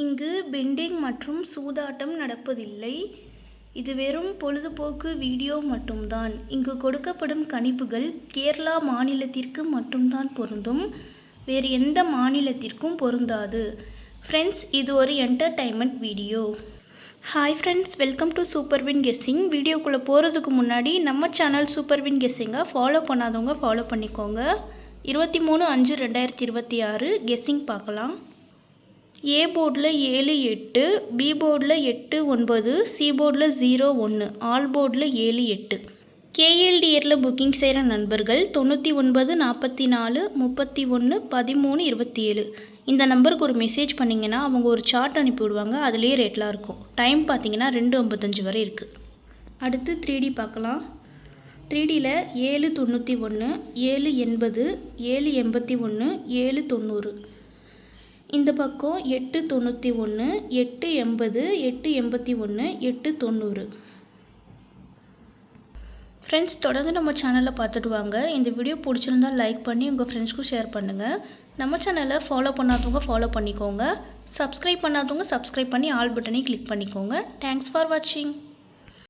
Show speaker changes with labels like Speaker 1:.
Speaker 1: இங்கு பெண்டிங் மற்றும் சூதாட்டம் நடப்பதில்லை. இது வெறும் பொழுதுபோக்கு வீடியோ மட்டும்தான். இங்கு கொடுக்கப்படும் கணிப்புகள் கேரளா மாநிலத்திற்கு மட்டும்தான் பொருந்தும். வேறு எந்த மாநிலத்திற்கும் பொருந்தாது. ஃப்ரெண்ட்ஸ், இது ஒரு entertainment video. Hi friends, welcome to Superwin guessing. வீடியோக்குள்ளே போகிறதுக்கு முன்னாடி நம்ம சேனல் சூப்பர்வின் கெஸ்ஸிங்கை ஃபாலோ பண்ணாதவங்க ஃபாலோ பண்ணிக்கோங்க. 23/5/2026 கெஸ்ஸிங் பார்க்கலாம். ஏ போர்டில் 7 8, பி போர்டில் 8 9, சி போர்டில் 0 1, ஆல் போர்டில் 7 8. கேஎல்டிஆரில் புக்கிங் செய்கிற நண்பர்கள் 99 44 31 13 27 இந்த நம்பருக்கு ஒரு மெசேஜ் பண்ணிங்கன்னா அவங்க ஒரு சார்ட் அனுப்பிவிடுவாங்க. அதுலேயே ரேட்லாம் இருக்கும். டைம் பார்த்தீங்கன்னா 2:55 வரை இருக்குது. அடுத்து 3D பார்க்கலாம். 3Dயில் 7 91, 7 80, 7 81, 7 90. இந்த பக்கம் 8 91, 8 80, 8 81, 8 90. ஃப்ரெண்ட்ஸ், தொடர்ந்து நம்ம சேனலில் பார்த்துட்டு வாங்க. இந்த வீடியோ பிடிச்சிருந்தால் லைக் பண்ணி உங்கள் ஃப்ரெண்ட்ஸ்க்கும் ஷேர் பண்ணுங்கள். நம்ம சேனலை ஃபாலோ பண்ணாதவங்க ஃபாலோ பண்ணிக்கோங்க. சப்ஸ்கிரைப் பண்ணாதவங்க சப்ஸ்கிரைப் பண்ணி ஆல் பட்டனையும் கிளிக் பண்ணிக்கோங்க. தேங்க்ஸ் ஃபார் வாட்சிங்.